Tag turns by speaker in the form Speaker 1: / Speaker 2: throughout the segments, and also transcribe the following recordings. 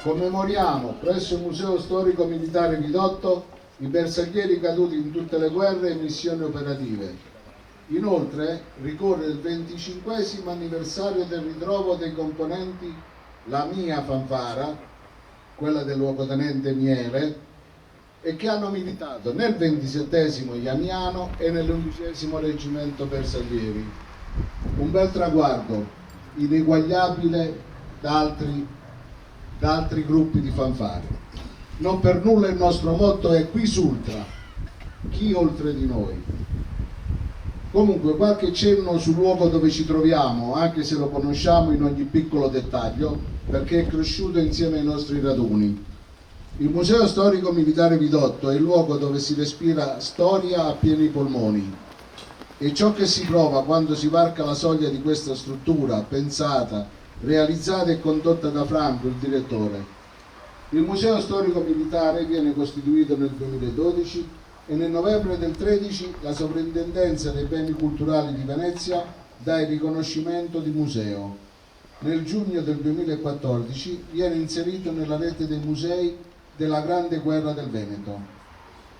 Speaker 1: Commemoriamo presso il Museo Storico Militare Vidotto i bersaglieri caduti in tutte le guerre e missioni operative. Inoltre ricorre il 25° anniversario del ritrovo dei componenti La Mia Fanfara, quella del luogotenente Miele, e che hanno militato nel 27° Ianiano e nell'11° Reggimento Bersaglieri. Un bel traguardo, ineguagliabile da altri gruppi di fanfare. Non per nulla il nostro motto è Quis ultra, chi oltre di noi. Comunque qualche cenno sul luogo dove ci troviamo, anche se lo conosciamo in ogni piccolo dettaglio, perché è cresciuto insieme ai nostri raduni. Il Museo Storico Militare Vidotto è il luogo dove si respira storia a pieni polmoni, e ciò che si prova quando si varca la soglia di questa struttura pensata, realizzata e condotta da Franco, il direttore. Il Museo Storico Militare viene costituito nel 2012 e nel novembre del 13 la Sovrintendenza dei Beni Culturali di Venezia dà il riconoscimento di museo. Nel giugno del 2014 viene inserito nella rete dei musei della Grande Guerra del Veneto.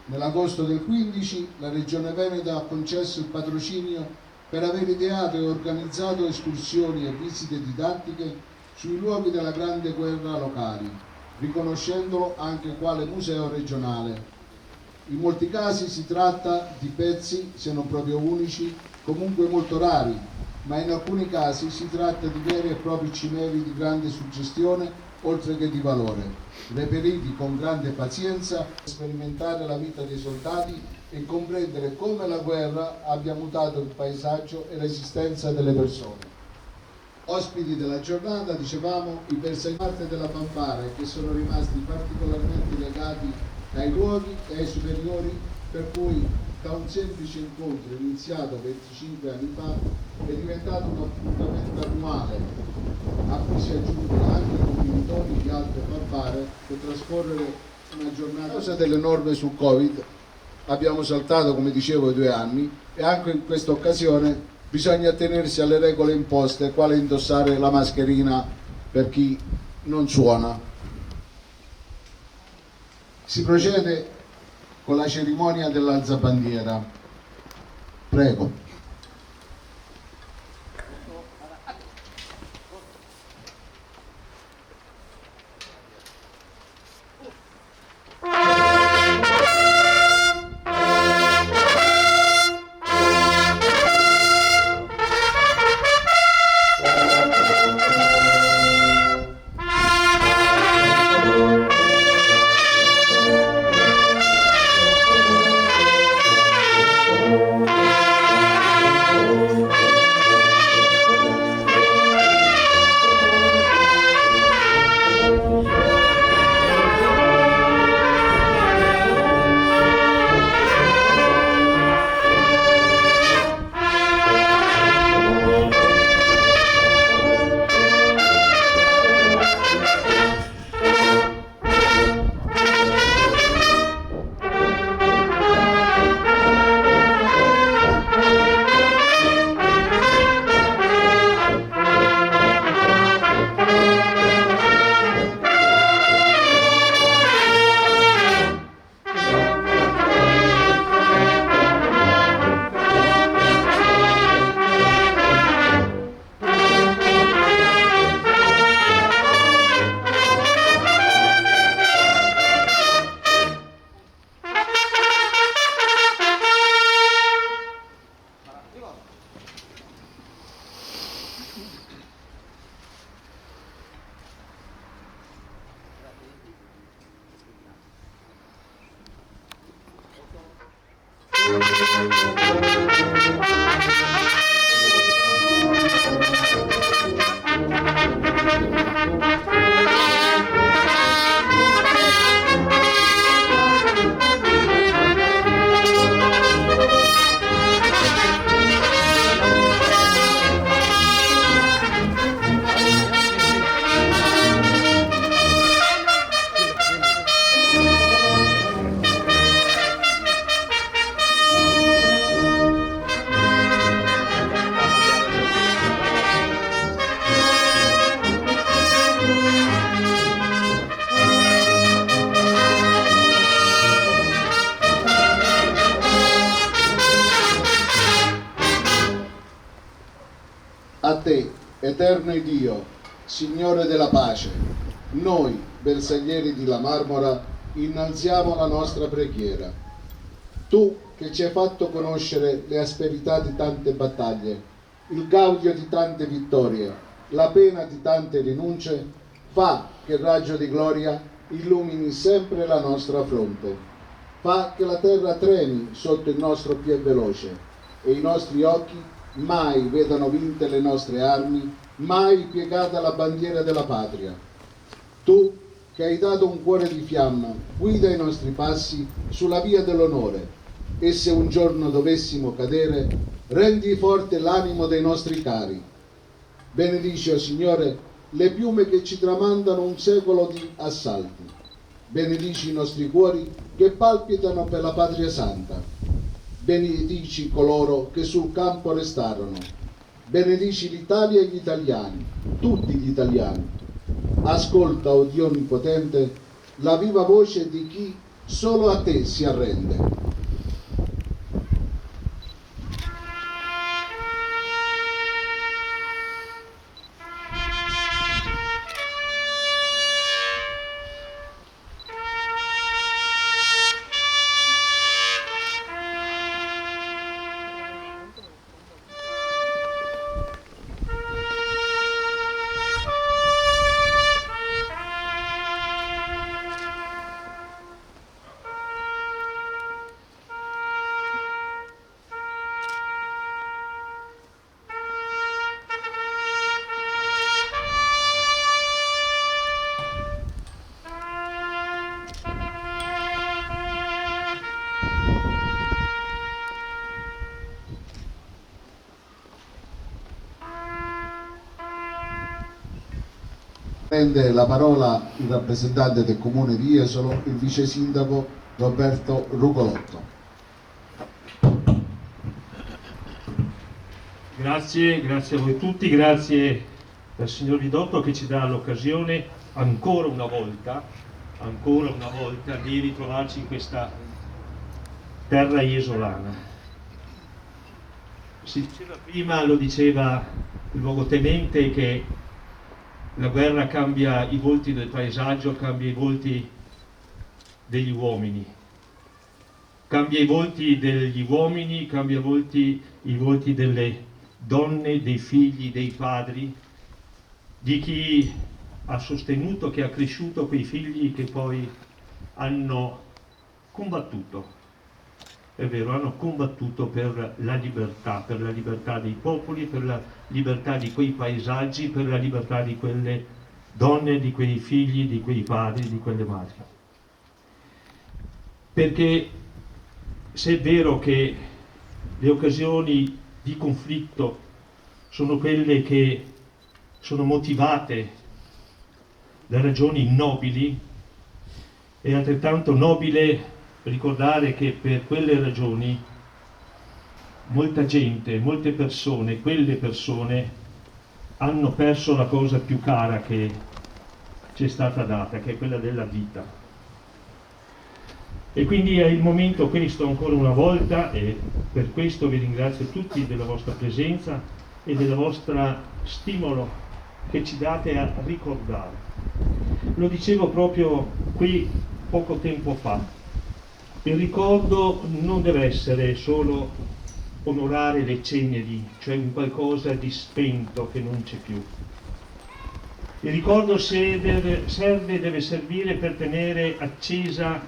Speaker 1: Nell'agosto del 15 la Regione Veneto ha concesso il patrocinio per aver ideato e organizzato escursioni e visite didattiche sui luoghi della Grande Guerra locali, riconoscendolo anche quale museo regionale. In molti casi si tratta di pezzi, se non proprio unici, comunque molto rari, ma in alcuni casi si tratta di veri e propri cimeli di grande suggestione oltre che di valore, reperiti con grande pazienza per sperimentare la vita dei soldati e comprendere come la guerra abbia mutato il paesaggio e l'esistenza delle persone. Ospiti della giornata, dicevamo, i bersaglieri della fanfara, che sono rimasti particolarmente legati ai luoghi e ai superiori, per cui da un semplice incontro iniziato 25 anni fa è diventato un appuntamento annuale a cui si aggiungono anche i contenitori di altre fanfare per trascorrere una giornata. A causa delle norme sul Covid abbiamo saltato, come dicevo, i 2 anni, e anche in questa occasione bisogna attenersi alle regole imposte, quale indossare la mascherina per chi non suona. Si procede con la cerimonia dell'alzabandiera. Prego. A te, eterno Dio, Signore della pace, noi, bersaglieri di La Marmora, innalziamo la nostra preghiera. Tu che ci hai fatto conoscere le asperità di tante battaglie, il gaudio di tante vittorie, la pena di tante rinunce, fa che il raggio di gloria illumini sempre la nostra fronte. Fa che la terra tremi sotto il nostro piede veloce e i nostri occhi mai vedano vinte le nostre armi, mai piegata la bandiera della patria. Tu che hai dato un cuore di fiamma, guida i nostri passi sulla via dell'onore, e se un giorno dovessimo cadere, rendi forte l'animo dei nostri cari. Benedici, o Signore, le piume che ci tramandano un secolo di assalti. Benedici i nostri cuori che palpitano per la Patria Santa. Benedici coloro che sul campo restarono. Benedici l'Italia e gli italiani, tutti gli italiani. Ascolta, o Dio Onnipotente, la viva voce di chi solo a te si arrende. Prende la parola il rappresentante del comune di Jesolo, il vice sindaco Roberto Rugolotto.
Speaker 2: Grazie a voi tutti, grazie al signor Ridotto che ci dà l'occasione ancora una volta di ritrovarci in questa terra iesolana. Si diceva prima, lo diceva il luogotenente, che la guerra cambia i volti del paesaggio, cambia i volti degli uomini, cambia i volti degli uomini, cambia i volti delle donne, dei figli, dei padri, di chi ha sostenuto, che ha cresciuto quei figli che poi hanno combattuto. È vero, hanno combattuto per la libertà dei popoli, per la libertà di quei paesaggi, per la libertà di quelle donne, di quei figli, di quei padri, di quelle madri. Perché se è vero che le occasioni di conflitto sono quelle che sono motivate da ragioni nobili, è altrettanto nobile ricordare che per quelle ragioni molta gente, molte persone, quelle persone hanno perso la cosa più cara che ci è stata data, che è quella della vita. E quindi è il momento questo ancora una volta, e per questo vi ringrazio tutti della vostra presenza e del vostro stimolo che ci date a ricordare. Lo dicevo proprio qui poco tempo fa. Il ricordo non deve essere solo onorare le ceneri, cioè un qualcosa di spento che non c'è più. Il ricordo deve servire per tenere accesa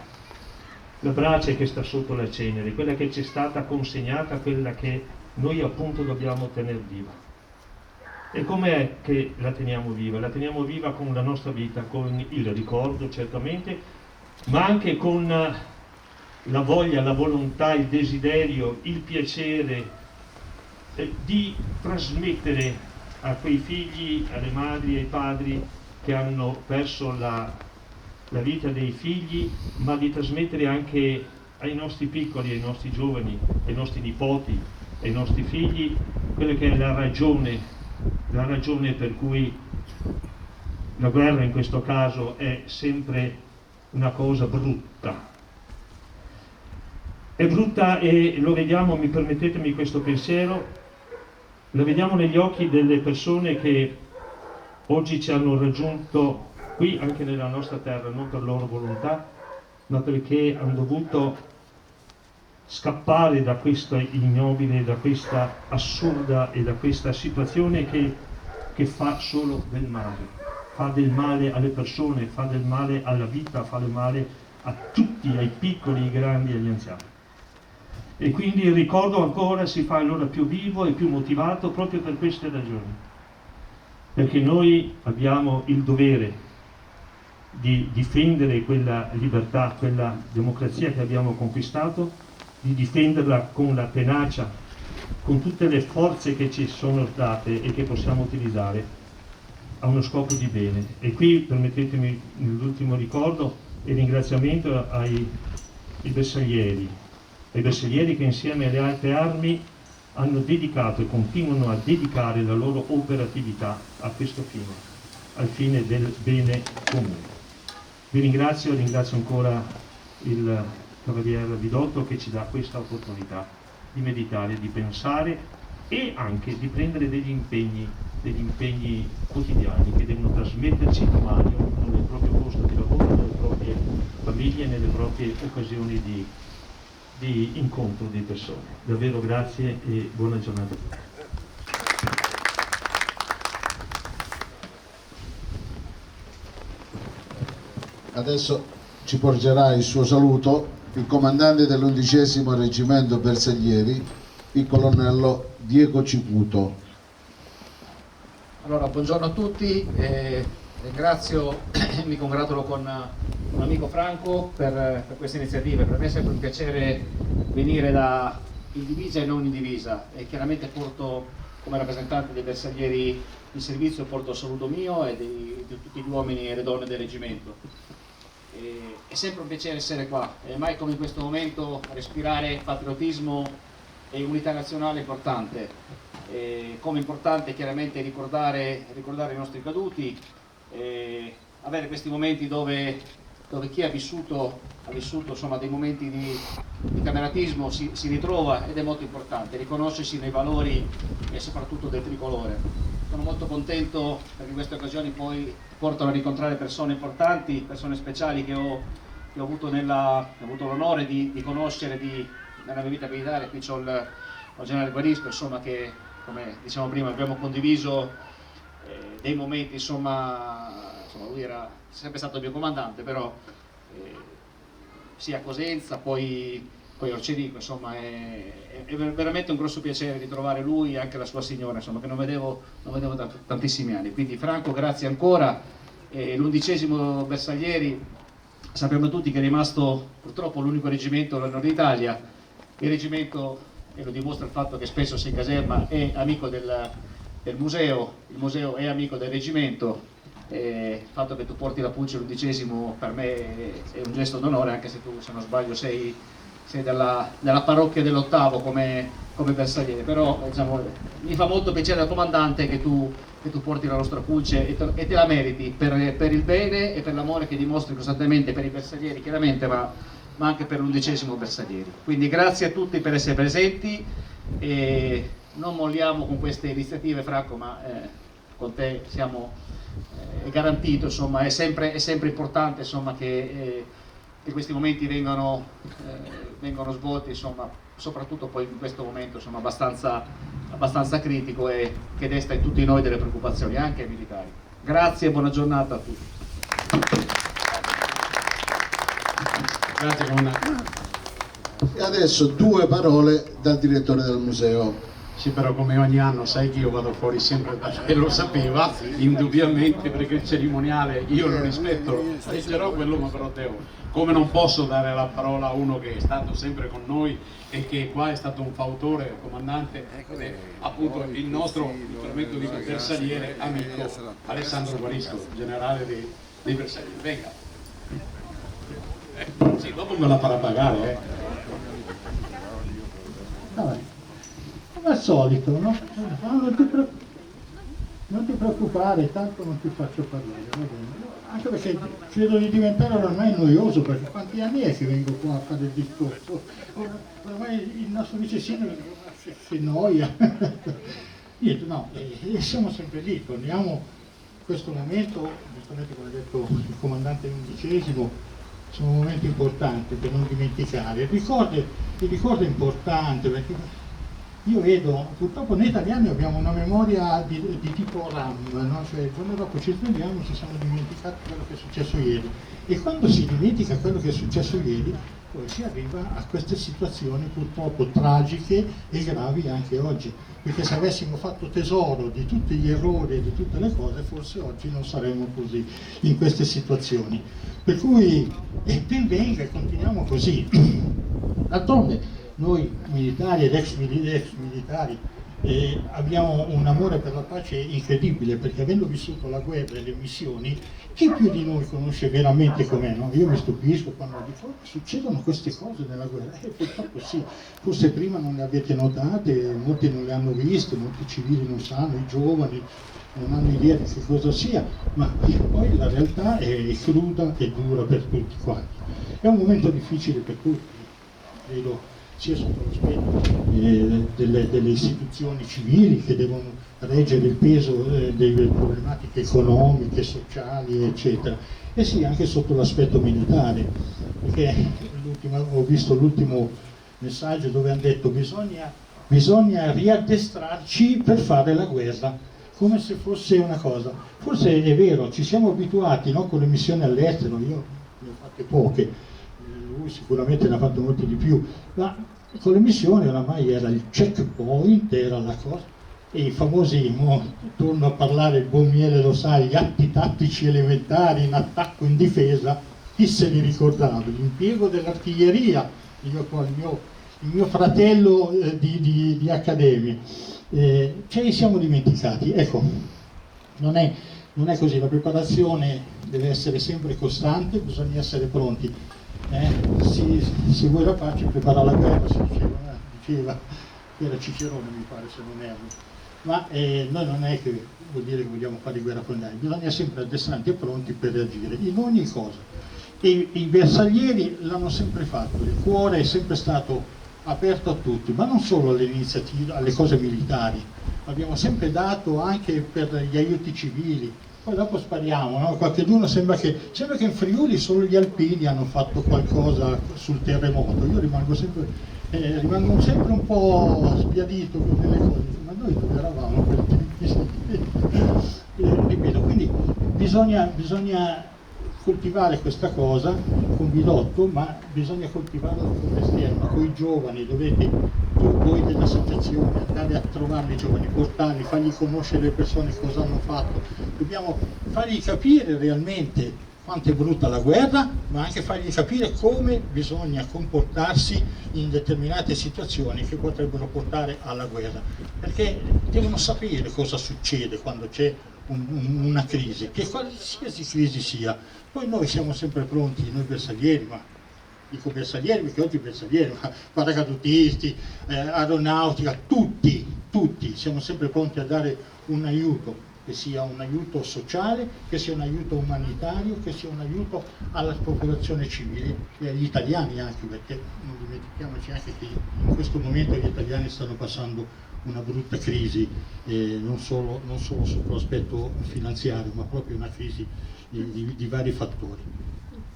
Speaker 2: la brace che sta sotto la cenere, quella che ci è stata consegnata, quella che noi appunto dobbiamo tenere viva. E com'è che la teniamo viva? La teniamo viva con la nostra vita, con il ricordo certamente, ma anche con la voglia, la volontà, il desiderio, il piacere di trasmettere a quei figli, alle madri e ai padri che hanno perso la vita dei figli, ma di trasmettere anche ai nostri piccoli, ai nostri giovani, ai nostri nipoti, ai nostri figli, quella che è la ragione per cui la guerra in questo caso è sempre una cosa brutta. È brutta e lo vediamo, mi permettetemi questo pensiero, lo vediamo negli occhi delle persone che oggi ci hanno raggiunto qui, anche nella nostra terra, non per loro volontà, ma perché hanno dovuto scappare da questa ignobile, da questa assurda e da questa situazione che fa solo del male alle persone, fa del male alla vita, fa del male a tutti, ai piccoli, ai grandi, agli anziani. E quindi il ricordo ancora si fa allora più vivo e più motivato proprio per queste ragioni, perché noi abbiamo il dovere di difendere quella libertà, quella democrazia che abbiamo conquistato, di difenderla con la tenacia, con tutte le forze che ci sono state e che possiamo utilizzare a uno scopo di bene. E qui permettetemi l'ultimo ricordo e ringraziamento ai bersaglieri che insieme alle altre armi hanno dedicato e continuano a dedicare la loro operatività a questo fine, al fine del bene comune. Vi ringrazio ancora il Cavaliere Vidotto che ci dà questa opportunità di meditare, di pensare e anche di prendere degli impegni quotidiani che devono trasmetterci domani nel proprio posto di lavoro, nelle proprie famiglie, nelle proprie occasioni di incontro di persone. Davvero grazie e buona giornata a tutti.
Speaker 1: Adesso ci porgerà il suo saluto il comandante dell'11° Reggimento Bersaglieri, il colonnello Diego Cicuto.
Speaker 3: Allora, buongiorno a tutti, ringrazio e mi congratulo con l'amico Franco per questa iniziativa. Per me è sempre un piacere venire in divisa e non in divisa, e chiaramente porto come rappresentante dei bersaglieri in servizio, porto il saluto mio e di tutti gli uomini e le donne del reggimento. È sempre un piacere essere qua, e mai come in questo momento respirare patriottismo e unità nazionale importante. Come importante chiaramente ricordare i nostri caduti, avere questi momenti dove chi ha vissuto insomma, dei momenti di cameratismo si ritrova, ed è molto importante riconoscersi nei valori e soprattutto del tricolore. Sono molto contento perché queste occasioni poi portano a incontrare persone importanti, persone speciali che ho avuto l'onore di conoscere nella mia vita militare. Qui c'ho il generale Guarisco, insomma, che come diciamo prima abbiamo condiviso dei momenti, insomma lui era sempre stato il mio comandante, però sia a Cosenza, poi Orcerico, insomma è veramente un grosso piacere ritrovare lui e anche la sua signora, insomma, che non vedevo da tantissimi anni. Quindi Franco, grazie ancora. L'11° Bersaglieri sappiamo tutti che è rimasto purtroppo l'unico reggimento del Nord Italia. Il reggimento, e lo dimostra il fatto che spesso si in caserma, è amico del museo, il museo è amico del reggimento. Il fatto che tu porti la pulce all'11° per me è un gesto d'onore, anche se tu, se non sbaglio, sei della parrocchia dell'8° come bersagliere, però diciamo, mi fa molto piacere da comandante che tu porti la nostra pulce e te la meriti per il bene e per l'amore che dimostri costantemente per i bersaglieri chiaramente, ma anche per l'11° Bersaglieri. Quindi grazie a tutti per essere presenti, e non molliamo con queste iniziative, Franco, ma con te siamo garantito, insomma, è sempre importante, insomma, che questi momenti vengano svolti, insomma, soprattutto poi in questo momento, insomma, abbastanza critico, e che desta in tutti noi delle preoccupazioni, anche ai militari. Grazie e buona giornata a tutti.
Speaker 4: Grazie comandante.
Speaker 1: E adesso 2 parole dal direttore del museo.
Speaker 4: Sì, però come ogni anno sai che io vado fuori sempre da te, lo sapeva, indubbiamente, perché il cerimoniale io lo rispetto, leggerò quello ma però devo. Come non posso dare la parola a uno che è stato sempre con noi e che qua è stato un fautore, comandante, appunto il nostro, mi permetto di dire, bersagliere, amico Alessandro Guarisco, generale dei bersaglieri. Venga. Sì, dopo me la farà pagare,
Speaker 5: Vabbè. Come al solito, no? Non ti preoccupare, tanto non ti faccio parlare, va bene? Anche perché credo di diventare ormai noioso, perché quanti anni è che vengo qua a fare il discorso? Ormai il nostro vice sindaco si noia. Niente, no, e siamo sempre lì, torniamo in questo momento, giustamente come ha detto il comandante undicesimo, sono momenti importanti per non dimenticare. Il ricordo è importante perché io vedo, purtroppo noi italiani abbiamo una memoria di tipo RAM, no? Cioè il giorno dopo ci svegliamo e ci siamo dimenticati quello che è successo ieri. E quando si dimentica quello che è successo ieri, poi si arriva a queste situazioni purtroppo tragiche e gravi anche oggi. Perché se avessimo fatto tesoro di tutti gli errori e di tutte le cose, forse oggi non saremmo così, in queste situazioni. Per cui, ben venga, continuiamo così. D'altronde, noi militari ed ex militari abbiamo un amore per la pace incredibile, perché avendo vissuto la guerra e le missioni, chi più di noi conosce veramente com'è, no? Io mi stupisco quando dico succedono queste cose nella guerra, e purtroppo sì, forse prima non le avete notate, molti non le hanno viste, molti civili non sanno, i giovani non hanno idea di che cosa sia, ma poi la realtà è cruda e dura per tutti quanti. È un momento difficile per tutti, credo, sia sotto l'aspetto delle istituzioni civili che devono reggere il peso delle problematiche economiche, sociali, eccetera, e sia anche sotto l'aspetto militare, perché ho visto l'ultimo messaggio dove hanno detto bisogna riaddestrarci per fare la guerra, come se fosse una cosa. Forse è vero, ci siamo abituati, no, con le missioni all'estero, io ne ho fatte poche, lui sicuramente ne ha fatto molti di più, ma con le missioni oramai era il checkpoint, era la cosa, e i famosi, torno a parlare, il buon miele lo sa, gli atti tattici elementari in attacco, in difesa, chi se li ricordava? L'impiego dell'artiglieria, il mio fratello di accademia, ce li siamo dimenticati. Ecco, non è così, la preparazione deve essere sempre costante, bisogna essere pronti. Si vuole la pace, prepara la guerra, si diceva, era Cicerone mi pare, se non erro, ma noi non è che vuol dire che vogliamo fare guerra con gli altri, bisogna sempre addestranti e pronti per reagire in ogni cosa, e i bersaglieri l'hanno sempre fatto, il cuore è sempre stato aperto a tutti, ma non solo alle iniziative, alle cose militari, abbiamo sempre dato anche per gli aiuti civili. Poi dopo spariamo, no? Qualcheduno sembra che in Friuli solo gli alpini hanno fatto qualcosa sul terremoto. Io rimango sempre un po' sbiadito con delle cose, ma noi dove eravamo per ripeto, quindi bisogna coltivare questa cosa con Bidotto, ma bisogna coltivarla con l'esterno, con i giovani, voi dell'associazione, andare a trovare i giovani, portarli, fargli conoscere le persone cosa hanno fatto, dobbiamo fargli capire realmente quanto è brutta la guerra, ma anche fargli capire come bisogna comportarsi in determinate situazioni che potrebbero portare alla guerra, perché devono sapere cosa succede quando c'è una crisi, che qualsiasi crisi sia. Poi noi siamo sempre pronti, noi bersaglieri, ma dico bersaglieri perché oggi bersaglieri, ma paracadutisti, aeronautica, tutti siamo sempre pronti a dare un aiuto, che sia un aiuto sociale, che sia un aiuto umanitario, che sia un aiuto alla popolazione civile e agli italiani anche, perché non dimentichiamoci anche che in questo momento gli italiani stanno passando una brutta crisi, non solo sotto l'aspetto finanziario, ma proprio una crisi di vari fattori.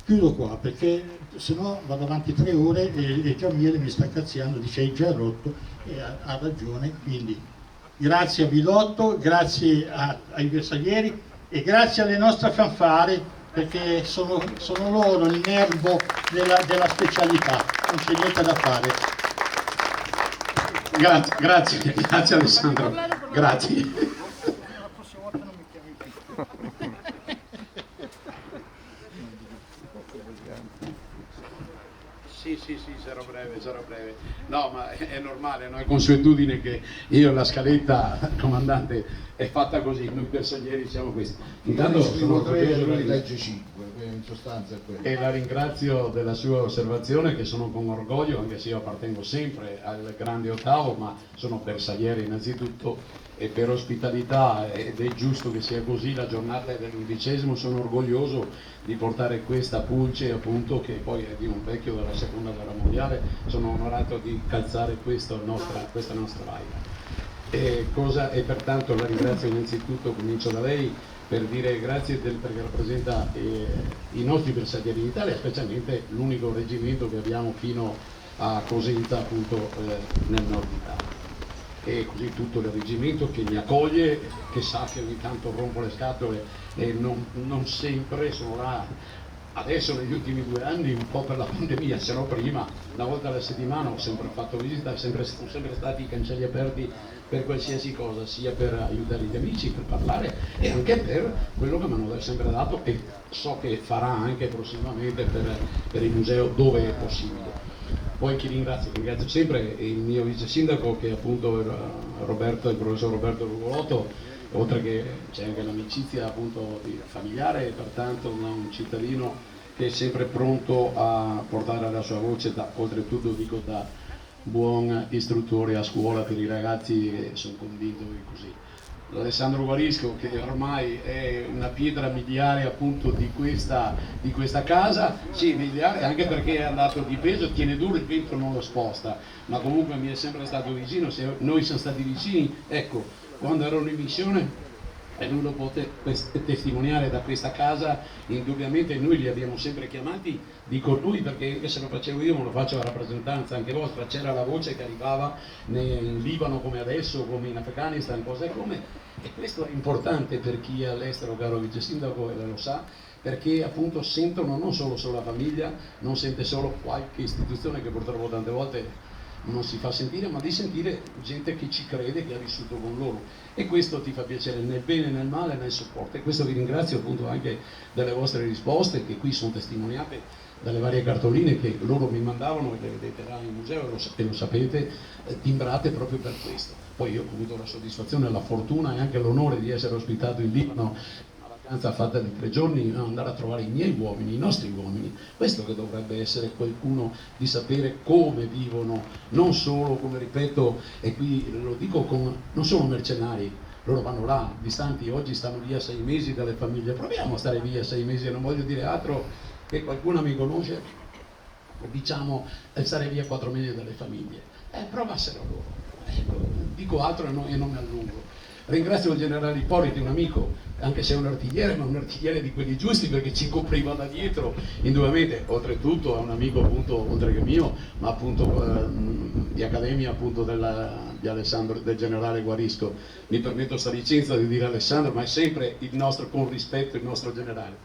Speaker 5: Chiudo qua perché se no vado avanti 3 ore e già Miele mi sta cazziando, dice hai già rotto, e ha ragione, quindi grazie a Bidotto, grazie ai bersaglieri e grazie alle nostre fanfare perché sono loro il nervo della specialità, non c'è niente da fare.
Speaker 4: Grazie Alessandro, grazie. Sì, sarò breve. No, ma è normale, no? È consuetudine che io la scaletta, comandante, è fatta così, noi bersaglieri siamo questi. Intanto sono
Speaker 1: 3 e lui legge 5, in sostanza è quello.
Speaker 4: E la ringrazio della sua osservazione, che sono con orgoglio, anche se io appartengo sempre al grande ottavo, ma sono bersagliere innanzitutto, e per ospitalità, ed è giusto che sia così, la giornata è dell'11°, sono orgoglioso di portare questa pulce, appunto, che poi è di un vecchio della seconda guerra mondiale, sono onorato di calzare questa nostra baila. E pertanto la ringrazio innanzitutto, comincio da lei, per dire grazie perché rappresenta i nostri bersaglieri in Italia, specialmente l'unico reggimento che abbiamo fino a Cosenza, appunto, nel nord Italia. E così tutto il reggimento che mi accoglie, che sa che ogni tanto rompo le scatole e non sempre sono là. Adesso negli ultimi 2 anni, un po' per la pandemia, se no prima, una volta alla settimana ho sempre fatto visita, sono sempre stati i cancelli aperti per qualsiasi cosa, sia per aiutare gli amici, per parlare e anche per quello che mi hanno sempre dato, e so che farà anche prossimamente per il museo dove è possibile. Poi chi ringrazio sempre il mio vice sindaco, che è appunto il professor Roberto Rugolotto, oltre che c'è anche l'amicizia appunto familiare, e pertanto un cittadino che è sempre pronto a portare la sua voce, oltretutto dico da buon istruttore a scuola per i ragazzi, e sono convinto che è così. Alessandro Guarisco, che ormai è una pietra miliare appunto di questa casa, sì, miliare anche perché è andato di peso, tiene duro, il vento non lo sposta, ma comunque mi è sempre stato vicino. Se noi siamo stati vicini, ecco, quando ero in missione, e lui lo può testimoniare da questa casa, indubbiamente noi li abbiamo sempre chiamati, dico lui perché anche se lo facevo io, me lo faccio a rappresentanza anche vostra, c'era la voce che arrivava in Libano come adesso, come in Afghanistan, cose come, e questo è importante per chi è all'estero, caro vice sindaco, e lei lo sa, perché appunto sentono non solo la famiglia, non sente solo qualche istituzione che purtroppo tante volte non si fa sentire, ma di sentire gente che ci crede, che ha vissuto con loro, e questo ti fa piacere nel bene, nel male, nel supporto. E questo vi ringrazio appunto anche delle vostre risposte, che qui sono testimoniate dalle varie cartoline che loro mi mandavano, e le vedete là in museo e lo sapete, timbrate proprio per questo. Poi io ho avuto la soddisfazione, la fortuna e anche l'onore di essere ospitato in Libano, fatta di 3 giorni, andare a trovare i miei uomini, i nostri uomini. Questo che dovrebbe essere qualcuno, di sapere come vivono, non solo, come ripeto, e qui lo dico, non sono mercenari, loro vanno là, distanti, oggi stanno via 6 mesi dalle famiglie, proviamo a stare via 6 mesi, e non voglio dire altro che qualcuno mi conosce, diciamo stare via 4 mesi dalle famiglie, provassero loro, dico altro e non mi allungo. Ringrazio il generale Ippoliti, un amico, anche se è un artigliere, ma un artigliere di quelli giusti, perché ci copriva da dietro, indubbiamente. Oltretutto è un amico appunto, oltre che mio, ma appunto di accademia appunto di Alessandro, del generale Guarisco. Mi permetto questa licenza di dire Alessandro, ma è sempre il nostro, con rispetto, il nostro generale.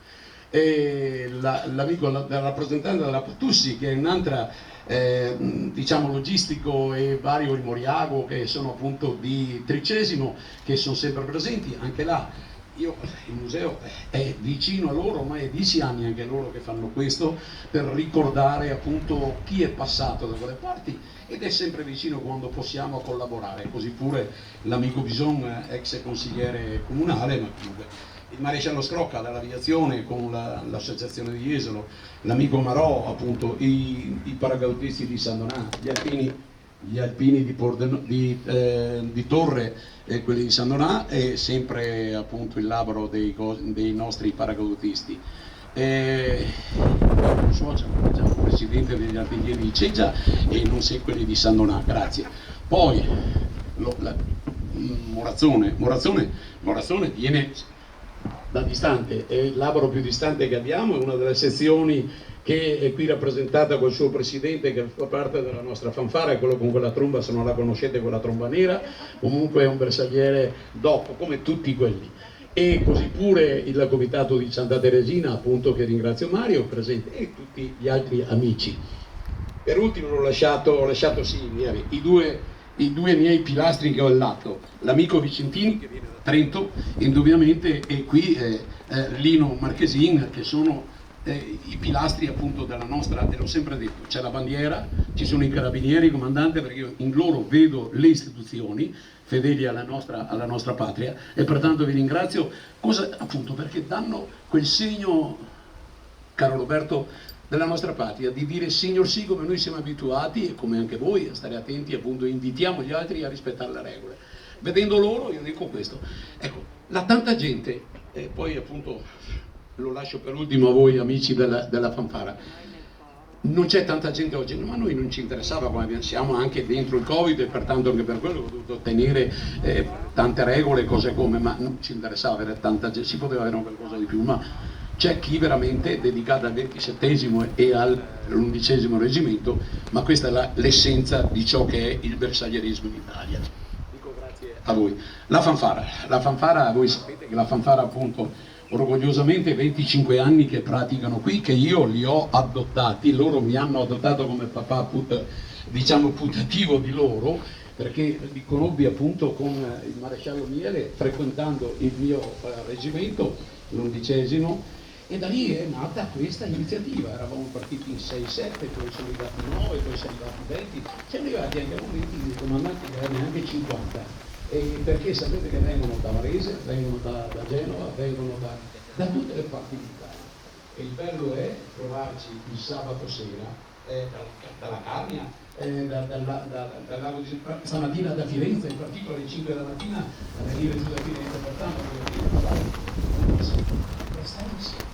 Speaker 4: E l'amico del rappresentante della Potussi, che è un'altra diciamo logistico, e Vario il Moriago, che sono appunto di 30°, che sono sempre presenti anche là. Il museo è vicino a loro, ma è 10 anni anche loro che fanno questo, per ricordare appunto chi è passato da quelle parti, ed è sempre vicino quando possiamo collaborare, così pure l'amico Bison, ex consigliere comunale, ma comunque il maresciallo Scrocca dall'aviazione con l'associazione di Jesolo, l'amico Marò, appunto i paracadutisti di San Donà, gli alpini di Torre, quelli di San Donà, e sempre appunto il labro dei nostri paracadutisti. Socio, diciamo, presidente degli artiglieri di Ceggia, e non sei quelli di San Donà, grazie. Poi Morazzone viene da distante, è il labro più distante che abbiamo, è una delle sezioni che è qui rappresentata col suo presidente, che fa parte della nostra fanfara, è quello con quella tromba, se non la conoscete, quella tromba nera, comunque è un bersagliere dopo, come tutti quelli. e così pure il comitato di Santa Teresina, appunto, che ringrazio Mario presente, e tutti gli altri amici. Per ultimo ho lasciato sì, i due miei pilastri che ho al lato, l'amico Vicentini che viene da Trento indubbiamente, e qui Lino Marchesin, che sono i pilastri appunto della nostra, te l'ho sempre detto, c'è la bandiera, ci sono i carabinieri, il comandante, perché io in loro vedo le istituzioni fedeli alla nostra patria, e pertanto vi ringrazio, appunto perché danno quel segno, caro Roberto, della nostra patria, di dire signor sì, come noi siamo abituati, e come anche voi, a stare attenti, appunto invitiamo gli altri a rispettare le regole. Vedendo loro io dico questo, ecco, la tanta gente, e poi appunto lo lascio per ultimo a voi amici della fanfara, non c'è tanta gente oggi, ma a noi non ci interessava, quando siamo anche dentro il Covid, e pertanto anche per quello ho dovuto ottenere tante regole, cose come, ma non ci interessava avere tanta gente, si poteva avere qualcosa di più, ma c'è chi veramente è dedicato al 27° e all'11° reggimento, ma questa è l'essenza di ciò che è il bersaglierismo in Italia. Dico grazie a voi. La fanfara, voi sapete che la fanfara appunto orgogliosamente 25 anni che praticano qui, che io li ho adottati, loro mi hanno adottato come papà diciamo putativo di loro, perché li conobbi appunto con il maresciallo Miele frequentando il mio reggimento, l'11°, e da lì è nata questa iniziativa. Eravamo partiti in 6-7, poi sono arrivati 9, poi sono arrivati 20, siamo arrivati anche a momenti di comandanti che erano neanche 50. Perché sapete che vengono da Varese, vengono da Genova, vengono da tutte le parti d'Italia. E il bello è trovarci il sabato sera dalla Carnia, stamattina da Firenze, in particolare alle 5 della mattina, a venire giù da Firenze, pertanto stare insieme,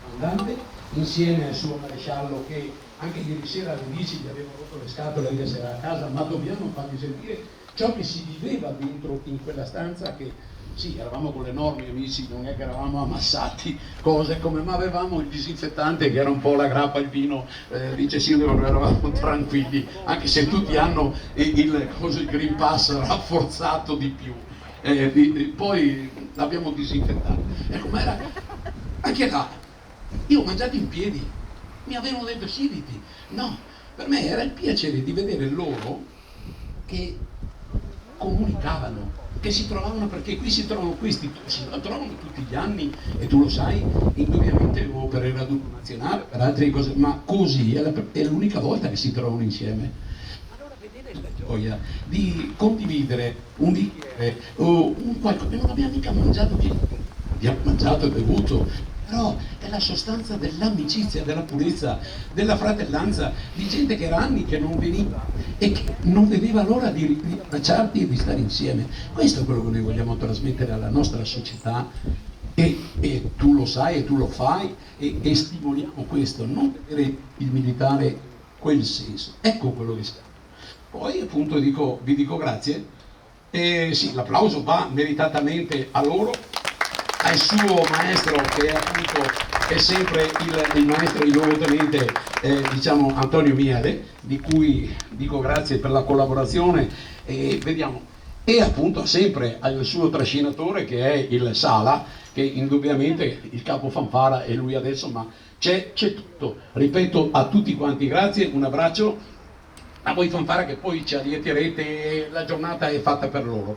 Speaker 4: comandante, insieme al suo maresciallo, che anche ieri sera alle 10 gli avevano rotto le scatole anche se era a casa, ma dobbiamo fargli sentire ciò che si viveva dentro in quella stanza, che sì, eravamo con le norme amici, non è che eravamo ammassati, cose come, ma avevamo il disinfettante che era un po' la grappa, il vino, dice Silvio, eravamo tranquilli, anche se tutti hanno il Green Pass rafforzato di più, poi l'abbiamo disinfettato. Ecco, ma era anche là, io ho mangiato in piedi, mi avevano detto siediti, no, per me era il piacere di vedere loro che comunicavano, che si trovavano, perché qui si trovano questi, si trovano tutti gli anni, e tu lo sai, indubbiamente o per il raduno nazionale, per altre cose, ma così è l'unica volta che si trovano insieme. Allora vedere la gioia di condividere un bicchiere o un qualcosa, non abbiamo mica mangiato, abbiamo mangiato e bevuto, però è la sostanza dell'amicizia, della purezza, della fratellanza, di gente che era anni che non veniva e che non vedeva l'ora di abbracciarti e di stare insieme. Questo è quello che noi vogliamo trasmettere alla nostra società, e tu lo sai e tu lo fai, e stimoliamo questo, non vedere il militare quel senso. Ecco quello che stiamo. Poi appunto vi dico grazie, e sì, l'applauso va meritatamente a loro, al suo maestro, che è appunto è sempre il maestro, il luogotenente diciamo Antonio Miele, di cui dico grazie per la collaborazione, e vediamo, e appunto sempre al suo trascinatore, che è il Sala, che indubbiamente il capo fanfara è lui adesso, ma c'è tutto. Ripeto a tutti quanti grazie, un abbraccio a voi fanfara, che poi ci allieterete, la giornata è fatta per loro.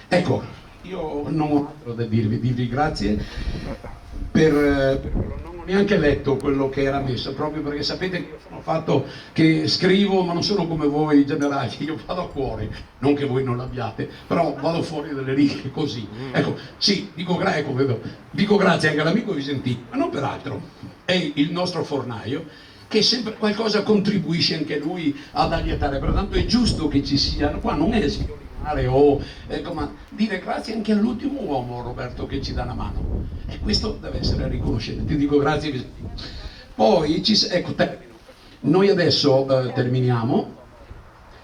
Speaker 4: Ecco, io non ho altro da dirvi grazie non ho neanche letto quello che era messo, proprio perché sapete che io sono fatto che scrivo, ma non sono come voi generali, io vado a cuore, non che voi non l'abbiate, però vado fuori dalle righe così. Ecco, sì, dico grazie anche all'amico Vicentino, ma non per altro, è il nostro fornaio, che sempre qualcosa contribuisce anche lui ad allietare, pertanto è giusto che ci siano, qua non è o ma dire grazie anche all'ultimo uomo, Roberto, che ci dà una mano, e questo deve essere riconoscente. Ti dico grazie Vicentino. Poi ecco, noi adesso terminiamo.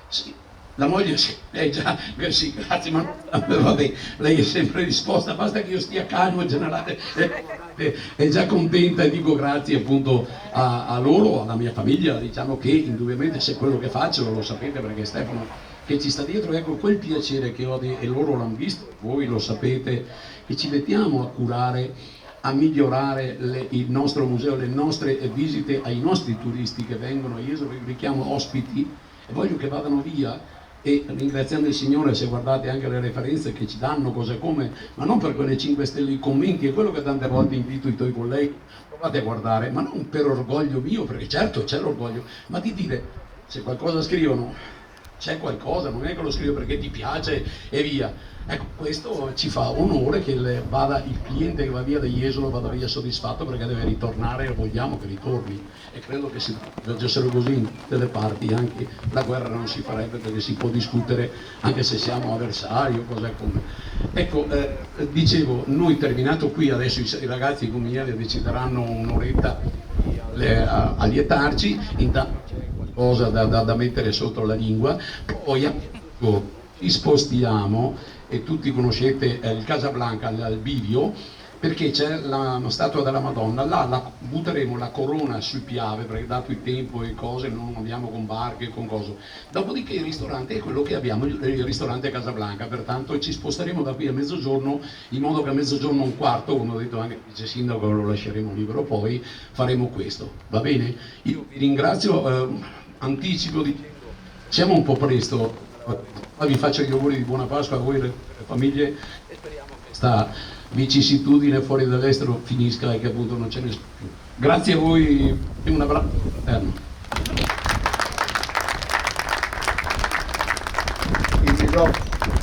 Speaker 4: Sì, la moglie sì, lei già sì, grazie, ma vabbè, lei è sempre risposta, basta che io stia calmo, generale, è già contenta, e dico grazie appunto a loro, alla mia famiglia, diciamo che indubbiamente se quello che faccio, lo sapete perché Stefano che ci sta dietro, ecco quel piacere che ho e loro l'hanno visto, voi lo sapete, che ci mettiamo a curare, a migliorare il nostro museo, le nostre visite ai nostri turisti che vengono. Io li chiamo ospiti e voglio che vadano via, e ringraziando il Signore, se guardate anche le referenze che ci danno, cose come, ma non per quelle 5 stelle, i commenti, è quello che tante volte invito i tuoi colleghi, provate a guardare, ma non per orgoglio mio, perché certo c'è l'orgoglio, ma di dire, se qualcosa scrivono, c'è qualcosa, non è che lo scrivo perché ti piace e via. Ecco, questo ci fa onore che il cliente che va via da Jesolo vada via soddisfatto, perché deve ritornare e vogliamo che ritorni. E credo che se facessero così in tutte le parti, anche la guerra non si farebbe, perché si può discutere anche se siamo avversari o cos'è come. Ecco, dicevo, noi terminato qui, adesso i ragazzi come ieri decideranno un'oretta a lietarci, intanto cosa da mettere sotto la lingua, poi ci spostiamo e tutti conoscete il Casablanca al Bivio, perché c'è la statua della Madonna, là butteremo la corona sul Piave, perché dato il tempo e cose non andiamo con barche e con cose. Dopodiché il ristorante è quello che abbiamo, il ristorante Casablanca, pertanto ci sposteremo da qui a mezzogiorno, in modo che a mezzogiorno un quarto, come ho detto anche il vice sindaco, lo lasceremo libero, poi faremo questo, va bene? Io vi ringrazio, anticipo, siamo un po' presto, vi faccio gli auguri di buona Pasqua a voi e alle famiglie e speriamo che questa vicissitudine fuori dall'estero finisca e che appunto non ce ne sia più. Grazie a voi e un abbraccio fraterno.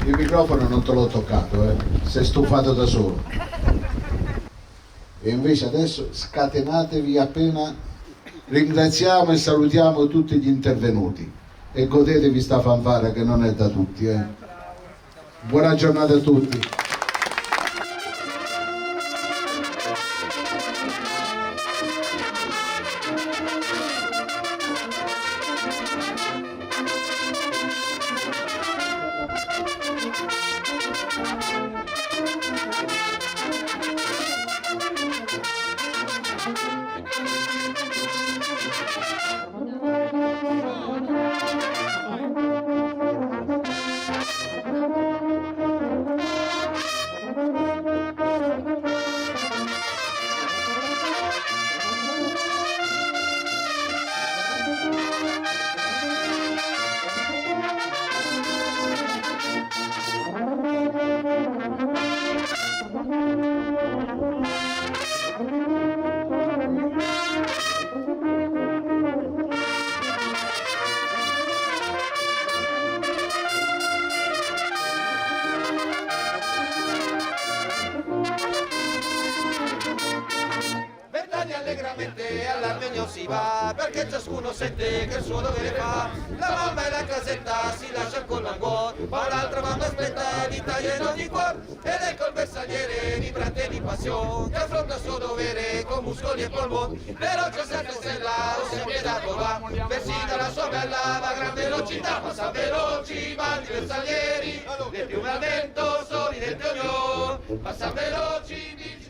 Speaker 1: Il microfono non te l'ho toccato, sei stufato da solo. E invece adesso scatenatevi appena ringraziamo e salutiamo tutti gli intervenuti e godetevi sta fanfara che non è da tutti. Buona giornata a tutti.
Speaker 6: Allegramente all'Armenio si va, perché ciascuno sente che il suo dovere fa. La mamma e la casetta si lascia con l'angolo, ma l'altra mamma aspetta l'Italia in ogni cuore. Ed ecco il bersagliere vibrante di passione, che affronta il suo dovere con muscoli e polmoni. Veloce sempre stella, o sempre dato va, persino la sua bella va a gran velocità. Passa veloci, vanti bersaglieri, del piume al vento, sorridente ognuno. Passa veloci, dice